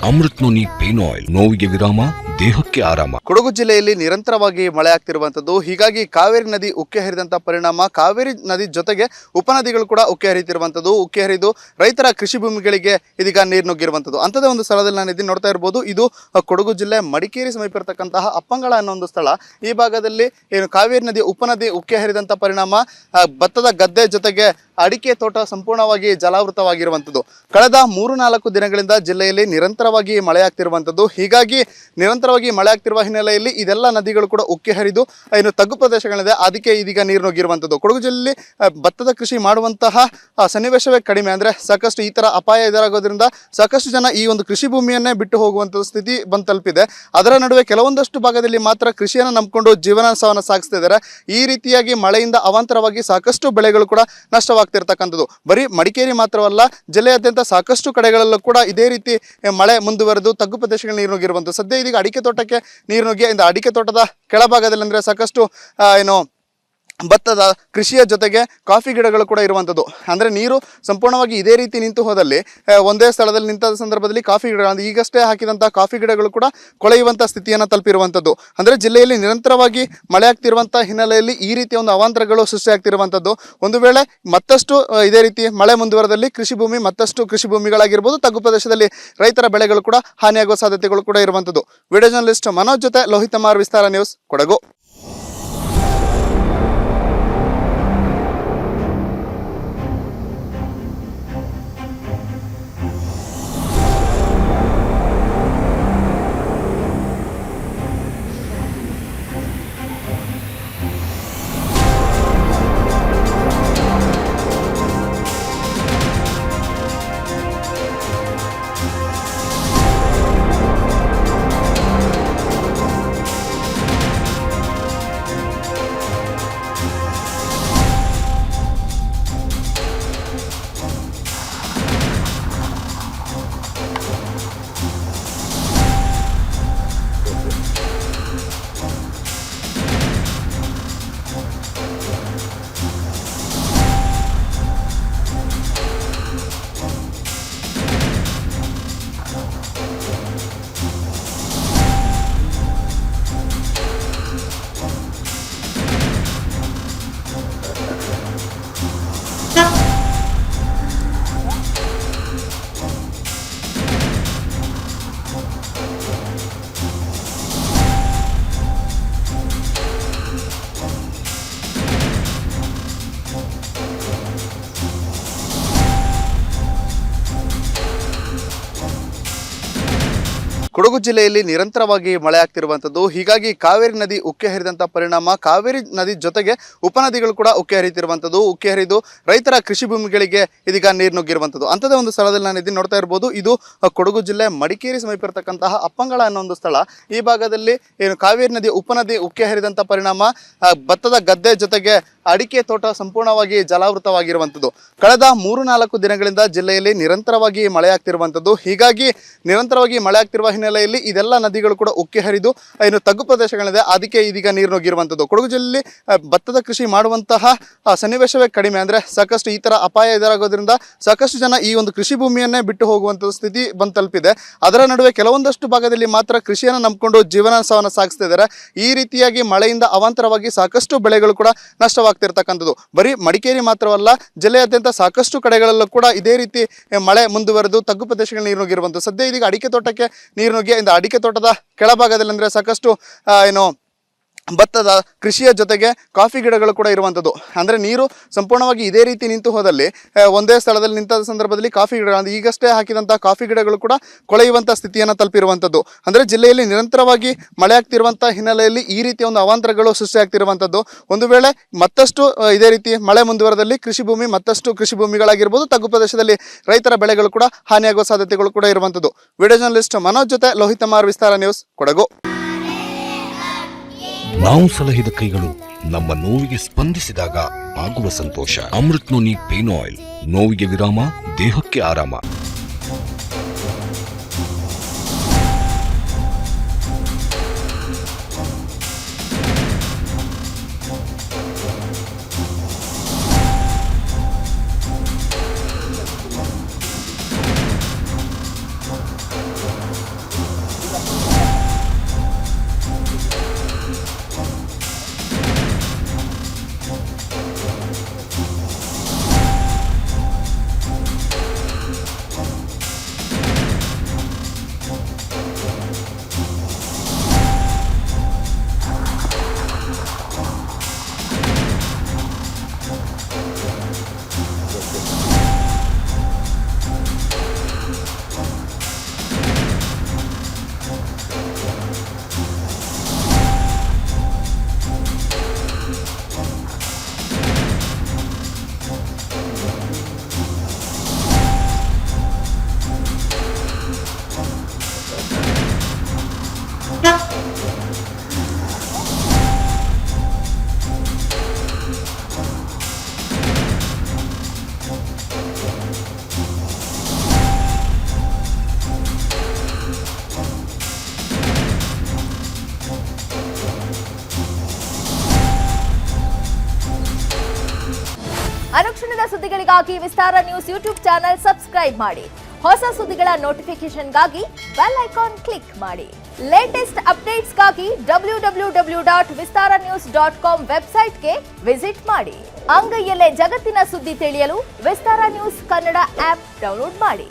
Amrit noni pain oil, ನೋವಿಗೆ ವಿರಾಮ, ದೇಹಕ್ಕೆ ಆರಾಮ. ಕೊಡಗು ಜಿಲ್ಲೆಯಲ್ಲಿ ನಿರಂತರವಾಗಿ ಮಳೆ ಆಗ್ತಿರುವಂತದ್ದು, ಹೀಗಾಗಿ ಕಾವೇರಿ ನದಿ ಉಕ್ಕೆ ಹರಿದಂತ ಪರಿಣಾಮ ಕಾವೇರಿ ನದಿ ಜೊತೆಗೆ ಉಪನದಿಗಳು ಕೂಡ ಉಕ್ಕೆ ಹರಿತಿರುವಂತದ್ದು. ಉಕ್ಕೆ ಹರಿದು ರೈತರ ಕೃಷಿ ಭೂಮಿಗಳಿಗೆ ಇದೀಗ ನೀರು ನುಗ್ಗಿರುವಂತದ್ದು. ಅಂತದೇ ಒಂದು ಸ್ಥಳದಲ್ಲಿ ನಾನು ಇದನ್ನು ನೋಡ್ತಾ ಇರಬಹುದು. ಇದು ಕೊಡಗು ಜಿಲ್ಲೆ ಮಡಿಕೇರಿ ಸಮೀಪ ಇರತಕ್ಕಂತಹ ಅಪ್ಪಂಗಳ ಅನ್ನೋ ಒಂದು ಸ್ಥಳ. ಈ ಭಾಗದಲ್ಲಿ ಏನು ಕಾವೇರಿ ನದಿ ಉಪನದಿ ಉಕ್ಕೆ ಹರಿದಂತ ಪರಿಣಾಮ ಭತ್ತದ ಗದ್ದೆ ಜೊತೆಗೆ ಅಡಿಕೆ ತೋಟ ಸಂಪೂರ್ಣವಾಗಿ ಜಲಾವೃತವಾಗಿರುವಂಥದ್ದು. ಕಳೆದ 3-4 ದಿನಗಳಿಂದ ಜಿಲ್ಲೆಯಲ್ಲಿ ನಿರಂತರವಾಗಿ ಮಳೆ ಆಗ್ತಿರುವಂಥದ್ದು. ಹೀಗಾಗಿ ನಿರಂತರವಾಗಿ ಮಳೆ ಆಗ್ತಿರುವ ಹಿನ್ನೆಲೆಯಲ್ಲಿ ಇದೆಲ್ಲ ನದಿಗಳು ಕೂಡ ಉಕ್ಕಿ ಹರಿದು ಏನು ತಗ್ಗು ಪ್ರದೇಶಗಳಿದೆ, ಅದಕ್ಕೆ ಇದೀಗ ನೀರು ನುಗ್ಗಿರುವಂಥದ್ದು. ಕೊಡಗು ಜಿಲ್ಲೆಯಲ್ಲಿ ಭತ್ತದ ಕೃಷಿ ಮಾಡುವಂತಹ ಸನ್ನಿವೇಶವೇ ಕಡಿಮೆ. ಅಂದರೆ ಸಾಕಷ್ಟು ಈ ಥರ ಅಪಾಯ ಎದುರಾಗೋದ್ರಿಂದ ಸಾಕಷ್ಟು ಜನ ಈ ಒಂದು ಕೃಷಿ ಭೂಮಿಯನ್ನೇ ಬಿಟ್ಟು ಹೋಗುವಂಥ ಸ್ಥಿತಿ ಬಂದು ತಲುಪಿದೆ. ಅದರ ನಡುವೆ ಕೆಲವೊಂದಷ್ಟು ಭಾಗದಲ್ಲಿ ಮಾತ್ರ ಕೃಷಿಯನ್ನು ನಂಬಿಕೊಂಡು ಜೀವನೋತ್ಸವವನ್ನು ಸಾಗಿಸ್ತಾ ಇದ್ದಾರೆ. ಈ ರೀತಿಯಾಗಿ ಮಳೆಯಿಂದ ಅವಾಂತರವಾಗಿ ಸಾಕಷ್ಟು ಬೆಳೆಗಳು ಕೂಡ ನಷ್ಟವಾಗ್ತಿರ್ತಕ್ಕಂಥದ್ದು. ಬರೀ ಮಡಿಕೇರಿ ಮಾತ್ರವಲ್ಲ, ಜಿಲ್ಲೆಯಾದ್ಯಂತ ಸಾಕಷ್ಟು ಕಡೆಗಳಲ್ಲೂ ಕೂಡ ಇದೇ ರೀತಿ ಮಳೆ ಮುಂದುವರೆದು ತಗ್ಗು ಪ್ರದೇಶಗಳು ನೀರು ನುಗ್ಗಿರುವಂಥದ್ದು. ಸದ್ಯ ಇದೀಗ ಅಡಿಕೆ ತೋಟಕ್ಕೆ ನೀರು ನುಗ್ಗಿ ಅಡಿಕೆ ತೋಟದ ಕೆಳಭಾಗದಲ್ಲಿ ಅಂದರೆ ಸಾಕಷ್ಟು ಭತ್ತದ ಕೃಷಿಯ ಜೊತೆಗೆ ಕಾಫಿ ಗಿಡಗಳು ಕೂಡ ಇರುವಂಥದ್ದು. ಅಂದರೆ ನೀರು ಸಂಪೂರ್ಣವಾಗಿ ಇದೇ ರೀತಿ ನಿಂತು ಹೋದಲ್ಲಿ ಒಂದೇ ಸ್ಥಳದಲ್ಲಿ ನಿಂತ ಸಂದರ್ಭದಲ್ಲಿ ಕಾಫಿ ಗಿಡ ಈಗಷ್ಟೇ ಹಾಕಿದಂಥ ಕಾಫಿ ಗಿಡಗಳು ಕೂಡ ಕೊಳೆಯುವಂಥ ಸ್ಥಿತಿಯನ್ನು ತಲುಪಿರುವಂಥದ್ದು. ಅಂದರೆ ಜಿಲ್ಲೆಯಲ್ಲಿ ನಿರಂತರವಾಗಿ ಮಳೆ ಆಗ್ತಿರುವಂಥ ಹಿನ್ನೆಲೆಯಲ್ಲಿ ಈ ರೀತಿಯ ಒಂದು ಅವಾಂತರಗಳು ಸೃಷ್ಟಿಯಾಗ್ತಿರುವಂಥದ್ದು. ಒಂದು ವೇಳೆ ಮತ್ತಷ್ಟು ಇದೇ ರೀತಿ ಮಳೆ ಮುಂದುವರೆದಲ್ಲಿ ಮತ್ತಷ್ಟು ಕೃಷಿ ಭೂಮಿಗಳಾಗಿರ್ಬೋದು, ತಗ್ಗು ಪ್ರದೇಶದಲ್ಲಿ ರೈತರ ಬೆಳೆಗಳು ಕೂಡ ಹಾನಿಯಾಗುವ ಸಾಧ್ಯತೆಗಳು ಕೂಡ ಇರುವಂಥದ್ದು. ವಿಡಿಯೋ ಜರ್ನಲಿಸ್ಟ್ ಮನೋಜ್ ಜೊತೆ ಲೋಹಿತಮಾರ್, ವಿಸ್ತಾರ ನ್ಯೂಸ್, ಕೊಡಗು. ಕೊಡಗು ಜಿಲ್ಲೆಯಲ್ಲಿ ನಿರಂತರವಾಗಿ ಮಳೆ ಆಗ್ತಿರುವಂಥದ್ದು, ಹೀಗಾಗಿ ಕಾವೇರಿ ನದಿ ಉಕ್ಕೆ ಹರಿದಂಥ ಪರಿಣಾಮ ಕಾವೇರಿ ನದಿ ಜೊತೆಗೆ ಉಪನದಿಗಳು ಕೂಡ ಉಕ್ಕೆ ಹರಿತಿರುವಂಥದ್ದು. ಉಕ್ಕೆ ಹರಿದು ರೈತರ ಕೃಷಿ ಭೂಮಿಗಳಿಗೆ ಇದೀಗ ನೀರು ನುಗ್ಗಿರುವಂಥದ್ದು. ಅಂಥದೇ ಒಂದು ಸ್ಥಳದಲ್ಲಿ ನಾನು ಇದನ್ನು ನೋಡ್ತಾ ಇರ್ಬೋದು. ಇದು ಕೊಡಗು ಜಿಲ್ಲೆ ಮಡಿಕೇರಿ ಸಮೀಪ ಇರತಕ್ಕಂತಹ ಅಪ್ಪಂಗಳ ಅನ್ನೋ ಒಂದು ಸ್ಥಳ. ಈ ಭಾಗದಲ್ಲಿ ಏನು ಕಾವೇರಿ ನದಿ ಉಪನದಿ ಉಕ್ಕೆ ಹರಿದಂಥ ಪರಿಣಾಮ ಭತ್ತದ ಗದ್ದೆ ಜೊತೆಗೆ ಅಡಿಕೆ ತೋಟ ಸಂಪೂರ್ಣವಾಗಿ ಜಲಾವೃತವಾಗಿರುವಂಥದ್ದು. ಕಳೆದ 3-4 ದಿನಗಳಿಂದ ಜಿಲ್ಲೆಯಲ್ಲಿ ನಿರಂತರವಾಗಿ ಮಳೆ ಆಗ್ತಿರುವಂಥದ್ದು. ಹೀಗಾಗಿ ನಿರಂತರವಾಗಿ ಮಳೆ ಆಗ್ತಿರುವ ಹಿನ್ನೆಲೆಯಲ್ಲಿ ಇದೆಲ್ಲ ನದಿಗಳು ಕೂಡ ಉಕ್ಕಿ ಹರಿದು ಏನು ತಗ್ಗು ಪ್ರದೇಶಗಳಿದೆ, ಅದಕ್ಕೆ ಇದೀಗ ನೀರು ನುಗ್ಗಿರುವಂಥದ್ದು. ಕೊಡಗು ಜಿಲ್ಲೆಯಲ್ಲಿ ಭತ್ತದ ಕೃಷಿ ಮಾಡುವಂತಹ ಸನ್ನಿವೇಶವೇ ಕಡಿಮೆ. ಅಂದರೆ ಸಾಕಷ್ಟು ಈ ಥರ ಅಪಾಯ ಎದುರಾಗೋದ್ರಿಂದ ಸಾಕಷ್ಟು ಜನ ಈ ಒಂದು ಕೃಷಿ ಭೂಮಿಯನ್ನೇ ಬಿಟ್ಟು ಹೋಗುವಂಥ ಸ್ಥಿತಿ ಬಂದು ತಲುಪಿದೆ. ಅದರ ನಡುವೆ ಕೆಲವೊಂದಷ್ಟು ಭಾಗದಲ್ಲಿ ಮಾತ್ರ ಕೃಷಿಯನ್ನು ನಂಬಿಕೊಂಡು ಜೀವನೋತ್ಸವವನ್ನು ಸಾಗಿಸ್ತಾ ಇದ್ದಾರೆ. ಈ ರೀತಿಯಾಗಿ ಮಳೆಯಿಂದ ಅವಾಂತರವಾಗಿ ಸಾಕಷ್ಟು ಬೆಳೆಗಳು ಕೂಡ ನಷ್ಟವಾಗ್ತಿರ್ತಕ್ಕಂಥದ್ದು. ಬರೀ ಮಡಿಕೇರಿ ಮಾತ್ರವಲ್ಲ, ಜಿಲ್ಲೆಯಾದ್ಯಂತ ಸಾಕಷ್ಟು ಕಡೆಗಳಲ್ಲೂ ಕೂಡ ಇದೇ ರೀತಿ ಮಳೆ ಮುಂದುವರೆದು ತಗ್ಗು ಪ್ರದೇಶಗಳು ನೀರು ನುಗ್ಗಿರುವಂಥದ್ದು. ಸದ್ಯ ಇದೀಗ ಅಡಿಕೆ ತೋಟಕ್ಕೆ ನೀರು ನುಗ್ಗಿ ಅಡಿಕೆ ತೋಟದ ಕೆಳಭಾಗದಲ್ಲಿ ಅಂದರೆ ಸಾಕಷ್ಟು ಭತ್ತದ ಕೃಷಿಯ ಜೊತೆಗೆ ಕಾಫಿ ಗಿಡಗಳು ಕೂಡ ಇರುವಂಥದ್ದು. ಅಂದರೆ ನೀರು ಸಂಪೂರ್ಣವಾಗಿ ಇದೇ ರೀತಿ ನಿಂತು ಹೋದಲ್ಲಿ ಒಂದೇ ಸ್ಥಳದಲ್ಲಿ ನಿಂತ ಸಂದರ್ಭದಲ್ಲಿ ಕಾಫಿ ಗಿಡ ಈಗಷ್ಟೇ ಹಾಕಿದಂಥ ಕಾಫಿ ಗಿಡಗಳು ಕೂಡ ಕೊಳೆಯುವಂಥ ಸ್ಥಿತಿಯನ್ನು ತಲುಪಿರುವಂಥದ್ದು. ಅಂದರೆ ಜಿಲ್ಲೆಯಲ್ಲಿ ನಿರಂತರವಾಗಿ ಮಳೆ ಆಗ್ತಿರುವಂಥ ಹಿನ್ನೆಲೆಯಲ್ಲಿ ಈ ರೀತಿಯ ಒಂದು ಅವಾಂತರಗಳು ಸೃಷ್ಟಿಯಾಗ್ತಿರುವಂಥದ್ದು. ಒಂದು ವೇಳೆ ಮತ್ತಷ್ಟು ಇದೇ ರೀತಿ ಮಳೆ ಮುಂದುವರೆದಲ್ಲಿ ಮತ್ತಷ್ಟು ಕೃಷಿ ಭೂಮಿಗಳಾಗಿರ್ಬೋದು, ತಗ್ಗು ಪ್ರದೇಶದಲ್ಲಿ ರೈತರ ಬೆಳೆಗಳು ಕೂಡ ಹಾನಿಯಾಗುವ ಸಾಧ್ಯತೆಗಳು ಕೂಡ ಇರುವಂಥದ್ದು. ವಿಡಿಯೋ ಜರ್ನಲಿಸ್ಟ್ ಮನೋಜ್ ಜೊತೆ ಲೋಹಿತಮಾರ್, ವಿಸ್ತಾರ ನ್ಯೂಸ್, ಕೊಡಗು. ನಾವು ಸಲಹಿದ ಕೈಗಳು ನಮ್ಮ ನೋವಿಗೆ ಸ್ಪಂದಿಸಿದಾಗ ಆಗುವ ಸಂತೋಷ. ಅಮೃತ್ ನೋನಿ ಪೇನ್ ಆಯಿಲ್, ನೋವಿಗೆ ವಿರಾಮ, ದೇಹಕ್ಕೆ ಆರಾಮ. ಅನುಕ್ಷಣದ ಸುದ್ದಿಗಳಿಗಾಗಿ ವಿಸ್ತಾರ ನ್ಯೂಸ್ ಯೂಟ್ಯೂಬ್ ಚಾನೆಲ್ ಸಬ್ಸ್ಕ್ರೈಬ್ ಮಾಡಿ. ಹೊಸ ಸುದ್ದಿಗಳ ನೋಟಿಫಿಕೇಶನ್ಗಾಗಿ ಬೆಲ್ ಐಕಾನ್ ಕ್ಲಿಕ್ ಮಾಡಿ. ಲೇಟೆಸ್ಟ್ ಅಪ್ಡೇಟ್ಸ್ಗಾಗಿ www.vistaranews.com ವೆಬ್ಸೈಟ್ಗೆ ವಿಸಿಟ್ ಮಾಡಿ. ಅಂಗೈಯಲ್ಲೇ ಜಗತ್ತಿನ ಸುದ್ದಿ ತಿಳಿಯಲು ವಿಸ್ತಾರ ನ್ಯೂಸ್ ಕನ್ನಡ ಆಪ್ ಡೌನ್ಲೋಡ್ ಮಾಡಿ.